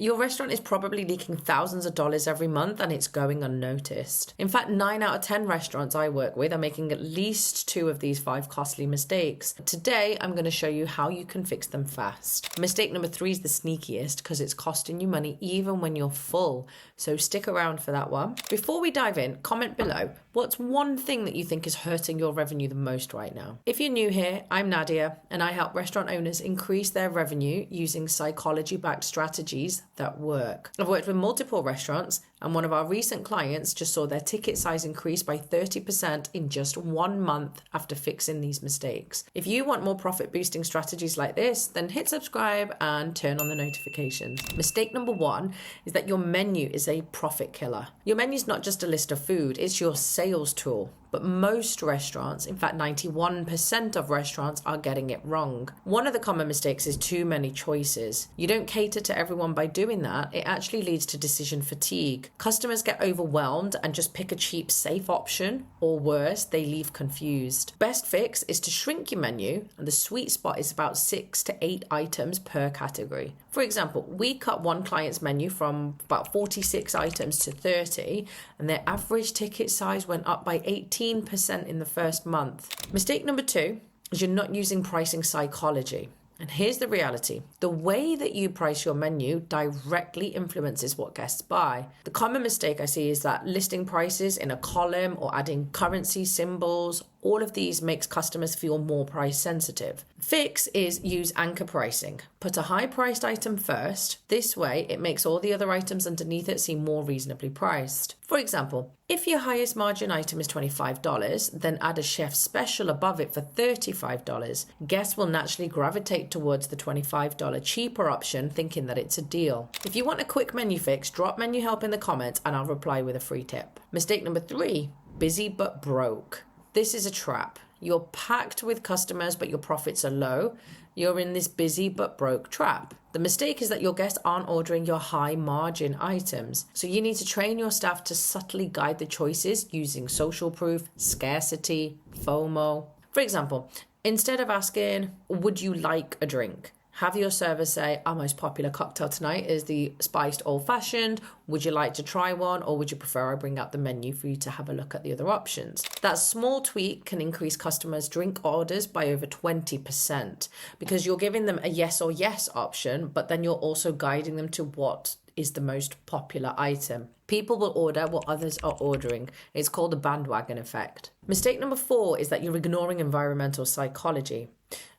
Your restaurant is probably leaking thousands of dollars every month and it's going unnoticed. In fact, 9 out of 10 restaurants I work with are making at least 2 of these 5 costly mistakes. Today, I'm going to show you how you can fix them fast. Mistake number 3 is the sneakiest because it's costing you money even when you're full. So stick around for that one. Before we dive in, comment below what's one thing that you think is hurting your revenue the most right now. If you're new here, I'm Nadia and I help restaurant owners increase their revenue using psychology-backed strategies that work. I've worked with multiple restaurants and one of our recent clients just saw their ticket size increase by 30% in just 1 month after fixing these mistakes. If you want more profit boosting strategies like this, then hit subscribe and turn on the notifications. Mistake number 1 is that your menu is a profit killer. Your menu is not just a list of food, it's your sales tool. But most restaurants, in fact 91% of restaurants, are getting it wrong. One of the common mistakes is too many choices. You don't cater to everyone by doing that. It actually leads to decision fatigue. Customers get overwhelmed and just pick a cheap, safe option, or worse, they leave confused. Best fix is to shrink your menu, and the sweet spot is about 6 to 8 items per category. For example, we cut one client's menu from about 46 items to 30, and their average ticket size went up by 18% in the first month. Mistake number 2 is you're not using pricing psychology. And here's the reality. The way that you price your menu directly influences what guests buy. The common mistake I see is that listing prices in a column or adding currency symbols, all of these makes customers feel more price sensitive. Fix is use anchor pricing. Put a high priced item first. This way it makes all the other items underneath it seem more reasonably priced. For example, if your highest margin item is $25, then add a chef special above it for $35. Guests will naturally gravitate towards the $25 cheaper option, thinking that it's a deal. If you want a quick menu fix, drop menu help in the comments and I'll reply with a free tip. Mistake number 3, busy but broke. This is a trap. You're packed with customers, but your profits are low. You're in this busy but broke trap. The mistake is that your guests aren't ordering your high margin items. So you need to train your staff to subtly guide the choices using social proof, scarcity, FOMO. For example, instead of asking, would you like a drink? Have your server say, our most popular cocktail tonight is the spiced old-fashioned. Would you like to try one, or would you prefer I bring out the menu for you to have a look at the other options? That small tweak can increase customers' drink orders by over 20% because you're giving them a yes or yes option, but then you're also guiding them to what is the most popular item. People will order what others are ordering. It's called the bandwagon effect. Mistake number 4 is that you're ignoring environmental psychology.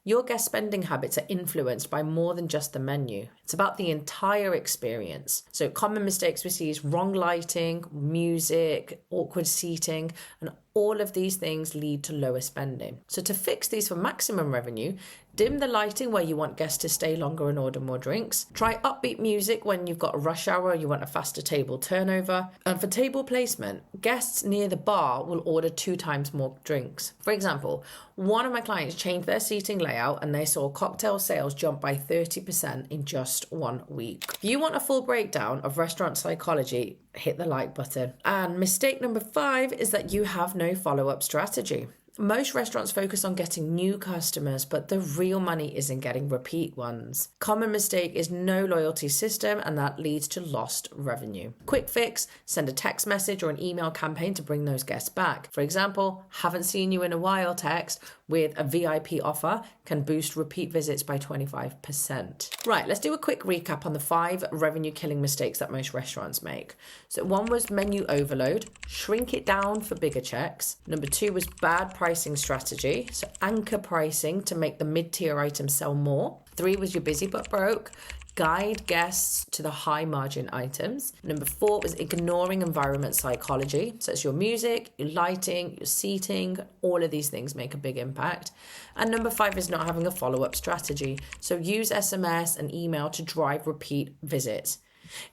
Your guest spending habits are influenced by more than just the menu. It's about the entire experience. So common mistakes we see is wrong lighting, music, awkward seating, and all of these things lead to lower spending. So to fix these for maximum revenue, dim the lighting where you want guests to stay longer and order more drinks. Try upbeat music when you've got a rush hour or you want a faster table turnover. And for table placement, guests near the bar will order 2 times more drinks. For example, one of my clients changed their seating layout and they saw cocktail sales jump by 30% in just 1 week. If you want a full breakdown of restaurant psychology, hit the like button. And mistake number 5 is that you have no follow-up strategy. Most restaurants focus on getting new customers, but the real money is in getting repeat ones. Common mistake is no loyalty system, and that leads to lost revenue. Quick fix, send a text message or an email campaign to bring those guests back. For example, haven't seen you in a while text with a VIP offer can boost repeat visits by 25%. Right, let's do a quick recap on the 5 revenue killing mistakes that most restaurants make. So 1 was menu overload, shrink it down for bigger checks. Number 2 was bad pricing strategy, so anchor pricing to make the mid-tier items sell more. 3 was you're busy but broke. Guide guests to the high margin items. Number 4 was ignoring environment psychology. So it's your music, your lighting, your seating, all of these things make a big impact. And number 5 is not having a follow-up strategy. So use SMS and email to drive repeat visits.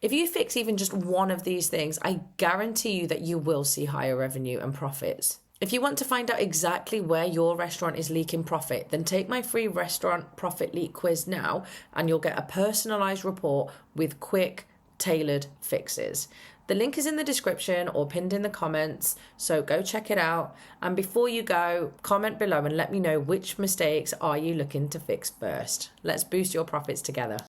If you fix even just one of these things, I guarantee you that you will see higher revenue and profits. If you want to find out exactly where your restaurant is leaking profit, then take my free restaurant profit leak quiz now and you'll get a personalized report with quick, tailored fixes. The link is in the description or pinned in the comments, so go check it out. And before you go, comment below and let me know which mistakes are you looking to fix first. Let's boost your profits together.